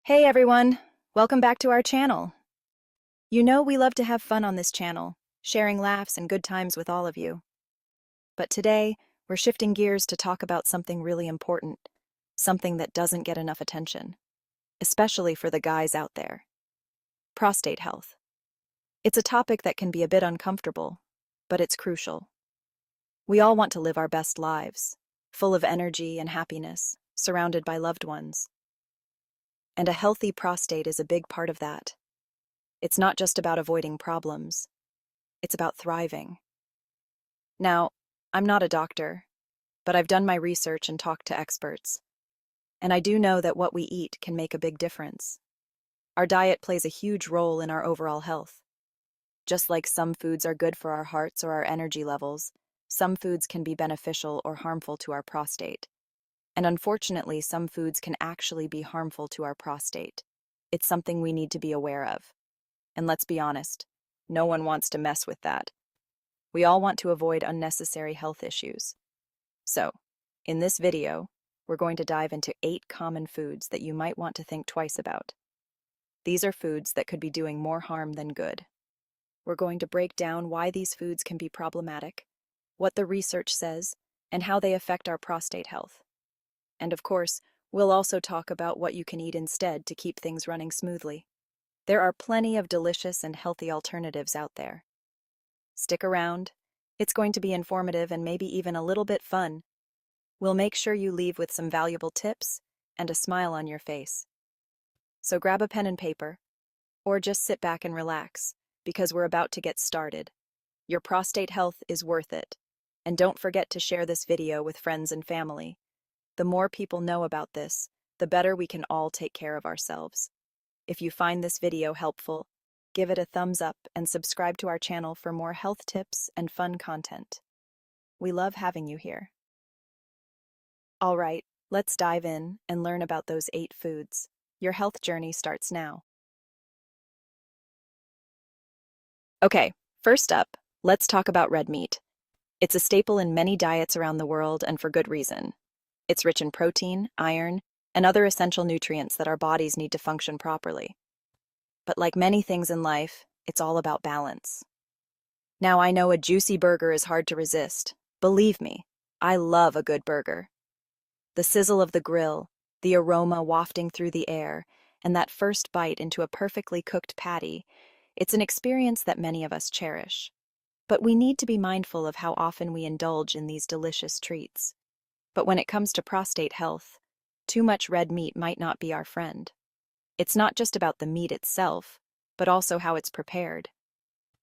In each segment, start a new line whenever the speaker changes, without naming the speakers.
Hey everyone, welcome back to our channel. You know we love to have fun on this channel, sharing laughs and good times with all of you. But today, we're shifting gears to talk about something really important, something that doesn't get enough attention, especially for the guys out there. Prostate health. It's a topic that can be a bit uncomfortable, but it's crucial. We all want to live our best lives, full of energy and happiness, surrounded by loved ones. And a healthy prostate is a big part of that. It's not just about avoiding problems. It's about thriving. Now, I'm not a doctor, but I've done my research and talked to experts. And I do know that what we eat can make a big difference. Our diet plays a huge role in our overall health. Just like some foods are good for our hearts or our energy levels, some foods can be beneficial or harmful to our prostate. And unfortunately, some foods can actually be harmful to our prostate. It's something we need to be aware of. And let's be honest, no one wants to mess with that. We all want to avoid unnecessary health issues. So, in this video, we're going to dive into 8 common foods that you might want to think twice about. These are foods that could be doing more harm than good. We're going to break down why these foods can be problematic, what the research says, and how they affect our prostate health. And of course, we'll also talk about what you can eat instead to keep things running smoothly. There are plenty of delicious and healthy alternatives out there. Stick around. It's going to be informative and maybe even a little bit fun. We'll make sure you leave with some valuable tips and a smile on your face. So grab a pen and paper, or just sit back and relax, because we're about to get started. Your prostate health is worth it. And don't forget to share this video with friends and family. The more people know about this, the better we can all take care of ourselves. If you find this video helpful, give it a thumbs up and subscribe to our channel for more health tips and fun content. We love having you here. All right, let's dive in and learn about those 8 foods. Your health journey starts now. Okay, first up, let's talk about red meat. It's a staple in many diets around the world, and for good reason. It's rich in protein, iron, and other essential nutrients that our bodies need to function properly. But like many things in life, it's all about balance. Now, I know a juicy burger is hard to resist. Believe me, I love a good burger. The sizzle of the grill, the aroma wafting through the air, and that first bite into a perfectly cooked patty, it's an experience that many of us cherish. But we need to be mindful of how often we indulge in these delicious treats. But when it comes to prostate health, too much red meat might not be our friend. It's not just about the meat itself, but also how it's prepared.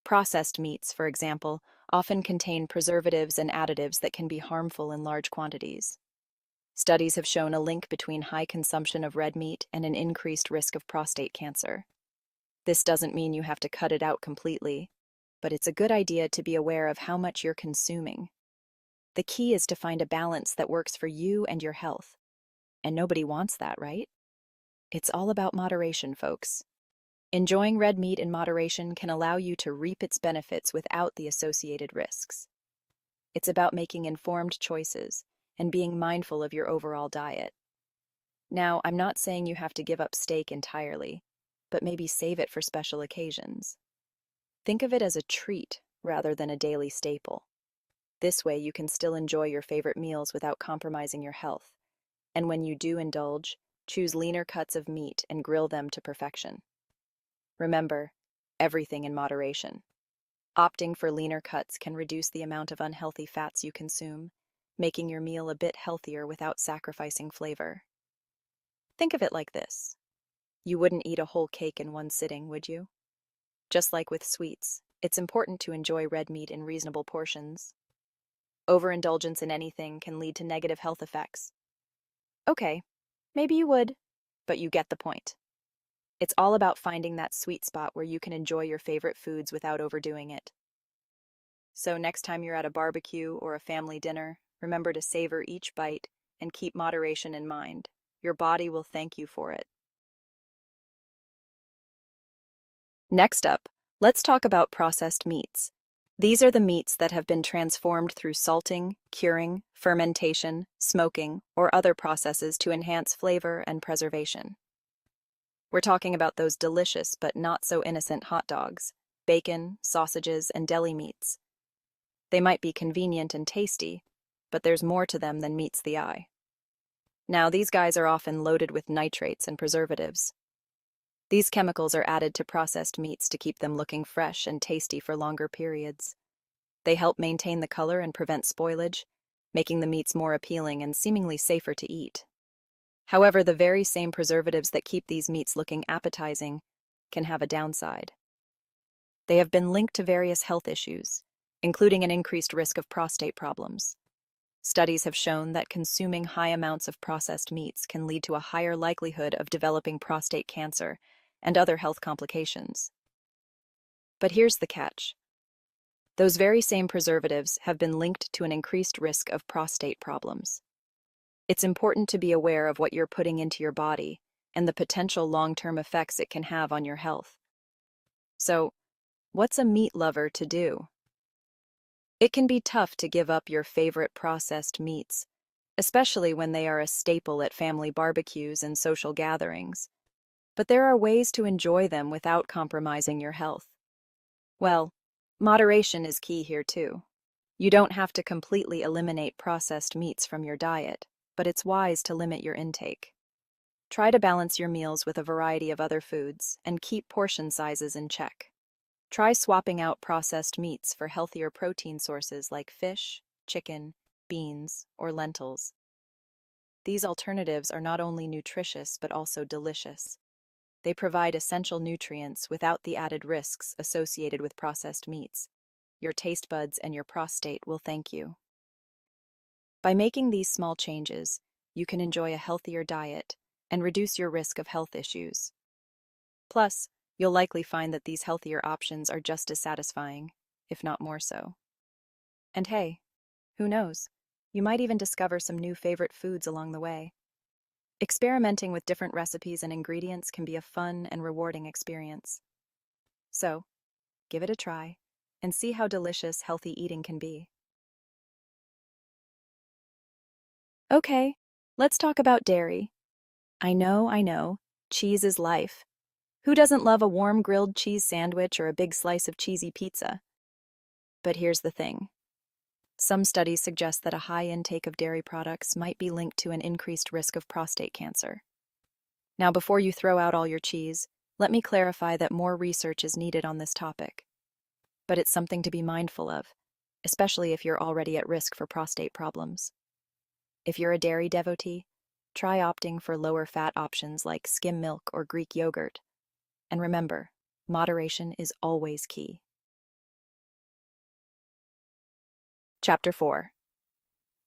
Processed meats, for example, often contain preservatives and additives that can be harmful in large quantities. Studies have shown a link between high consumption of red meat and an increased risk of prostate cancer. This doesn't mean you have to cut it out completely, but it's a good idea to be aware of how much you're consuming. The key is to find a balance that works for you and your health. And nobody wants that, right? It's all about moderation, folks. Enjoying red meat in moderation can allow you to reap its benefits without the associated risks. It's about making informed choices and being mindful of your overall diet. Now, I'm not saying you have to give up steak entirely, but maybe save it for special occasions. Think of it as a treat rather than a daily staple. This way, you can still enjoy your favorite meals without compromising your health. And when you do indulge, choose leaner cuts of meat and grill them to perfection. Remember, everything in moderation. Opting for leaner cuts can reduce the amount of unhealthy fats you consume, making your meal a bit healthier without sacrificing flavor. Think of it like this. You wouldn't eat a whole cake in one sitting, would you? Just like with sweets, it's important to enjoy red meat in reasonable portions. Overindulgence in anything can lead to negative health effects. Okay, maybe you would, but you get the point. It's all about finding that sweet spot where you can enjoy your favorite foods without overdoing it. So next time you're at a barbecue or a family dinner, remember to savor each bite and keep moderation in mind. Your body will thank you for it. Next up, let's talk about processed meats. These are the meats that have been transformed through salting, curing, fermentation, smoking, or other processes to enhance flavor and preservation. We're talking about those delicious but not so innocent hot dogs, bacon, sausages, and deli meats. They might be convenient and tasty, but there's more to them than meets the eye. Now, these guys are often loaded with nitrates and preservatives. These chemicals are added to processed meats to keep them looking fresh and tasty for longer periods. They help maintain the color and prevent spoilage, making the meats more appealing and seemingly safer to eat. However, the very same preservatives that keep these meats looking appetizing can have a downside. They have been linked to various health issues, including an increased risk of prostate problems. Studies have shown that consuming high amounts of processed meats can lead to a higher likelihood of developing prostate cancer and other health complications. But here's the catch. Those very same preservatives have been linked to an increased risk of prostate problems. It's important to be aware of what you're putting into your body and the potential long-term effects it can have on your health. So, what's a meat lover to do? It can be tough to give up your favorite processed meats, especially when they are a staple at family barbecues and social gatherings. But there are ways to enjoy them without compromising your health. Well, moderation is key here too. You don't have to completely eliminate processed meats from your diet, but it's wise to limit your intake. Try to balance your meals with a variety of other foods and keep portion sizes in check. Try swapping out processed meats for healthier protein sources like fish, chicken, beans, or lentils. These alternatives are not only nutritious but also delicious. They provide essential nutrients without the added risks associated with processed meats. Your taste buds and your prostate will thank you. By making these small changes, you can enjoy a healthier diet and reduce your risk of health issues. Plus, you'll likely find that these healthier options are just as satisfying, if not more so. And hey, who knows? You might even discover some new favorite foods along the way. Experimenting with different recipes and ingredients can be a fun and rewarding experience. So, give it a try and see how delicious healthy eating can be. Okay, let's talk about dairy. I know, cheese is life. Who doesn't love a warm grilled cheese sandwich or a big slice of cheesy pizza? But here's the thing. Some studies suggest that a high intake of dairy products might be linked to an increased risk of prostate cancer. Now, before you throw out all your cheese, let me clarify that more research is needed on this topic. But it's something to be mindful of, especially if you're already at risk for prostate problems. If you're a dairy devotee, try opting for lower fat options like skim milk or Greek yogurt. And remember, moderation is always key. Chapter 4.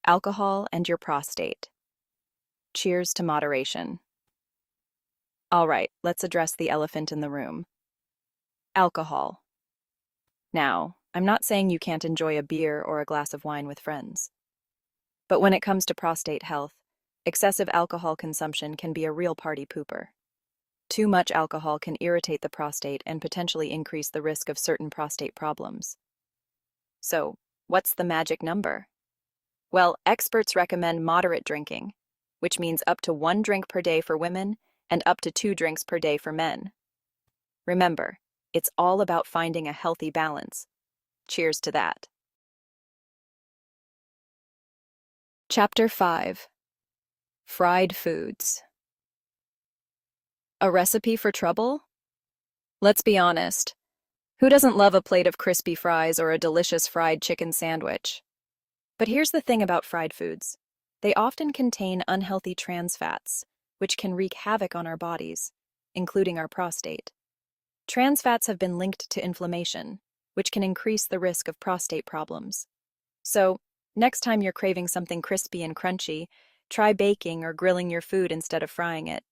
Alcohol and your prostate. Cheers to moderation. All right, let's address the elephant in the room. Alcohol. Now, I'm not saying you can't enjoy a beer or a glass of wine with friends. But when it comes to prostate health, excessive alcohol consumption can be a real party pooper. Too much alcohol can irritate the prostate and potentially increase the risk of certain prostate problems. So, what's the magic number? Well, experts recommend moderate drinking, which means up to 1 drink per day for women and up to 2 drinks per day for men. Remember, it's all about finding a healthy balance. Cheers to that. Chapter 5. Fried foods. A recipe for trouble? Let's be honest. Who doesn't love a plate of crispy fries or a delicious fried chicken sandwich? But here's the thing about fried foods. They often contain unhealthy trans fats, which can wreak havoc on our bodies, including our prostate. Trans fats have been linked to inflammation, which can increase the risk of prostate problems. So, next time you're craving something crispy and crunchy, try baking or grilling your food instead of frying it.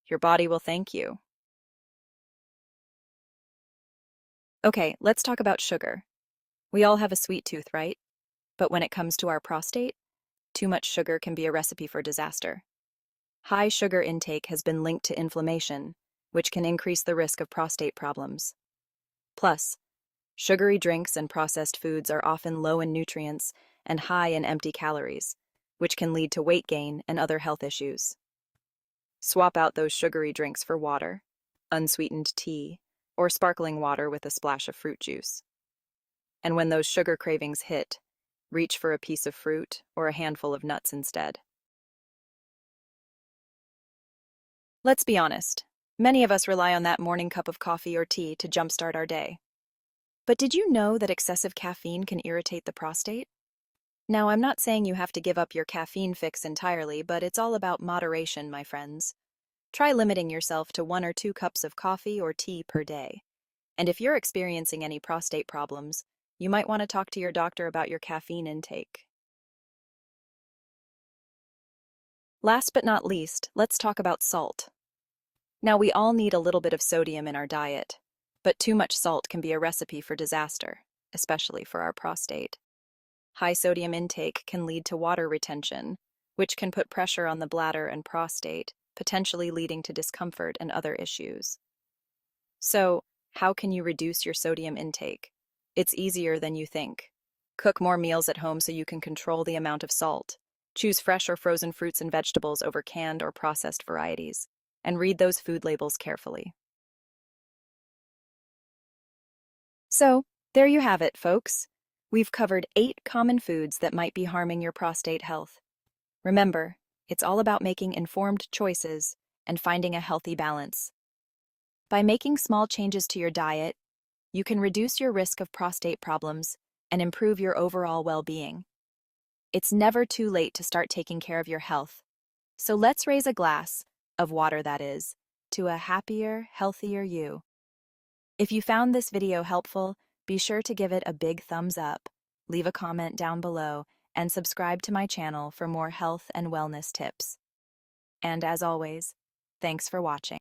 Your body will thank you. Okay, let's talk about sugar. We all have a sweet tooth, right? But when it comes to our prostate, too much sugar can be a recipe for disaster. High sugar intake has been linked to inflammation, which can increase the risk of prostate problems. Plus, sugary drinks and processed foods are often low in nutrients and high in empty calories, which can lead to weight gain and other health issues. Swap out those sugary drinks for water, unsweetened tea, or sparkling water with a splash of fruit juice. And when those sugar cravings hit, reach for a piece of fruit or a handful of nuts instead. Let's be honest, many of us rely on that morning cup of coffee or tea to jumpstart our day. But did you know that excessive caffeine can irritate the prostate? Now, I'm not saying you have to give up your caffeine fix entirely, but it's all about moderation, my friends. Try limiting yourself to 1 or 2 cups of coffee or tea per day. And if you're experiencing any prostate problems, you might want to talk to your doctor about your caffeine intake. Last but not least, let's talk about salt. Now, we all need a little bit of sodium in our diet, but too much salt can be a recipe for disaster, especially for our prostate. High sodium intake can lead to water retention, which can put pressure on the bladder and prostate, potentially leading to discomfort and other issues. So, how can you reduce your sodium intake? It's easier than you think. Cook more meals at home so you can control the amount of salt. Choose fresh or frozen fruits and vegetables over canned or processed varieties, and read those food labels carefully. So, there you have it, folks. We've covered 8 common foods that might be harming your prostate health. Remember, it's all about making informed choices and finding a healthy balance. By making small changes to your diet, you can reduce your risk of prostate problems and improve your overall well-being. It's never too late to start taking care of your health. So let's raise a glass, of water that is, to a happier, healthier you. If you found this video helpful, be sure to give it a big thumbs up, leave a comment down below, and subscribe to my channel for more health and wellness tips. And as always, thanks for watching.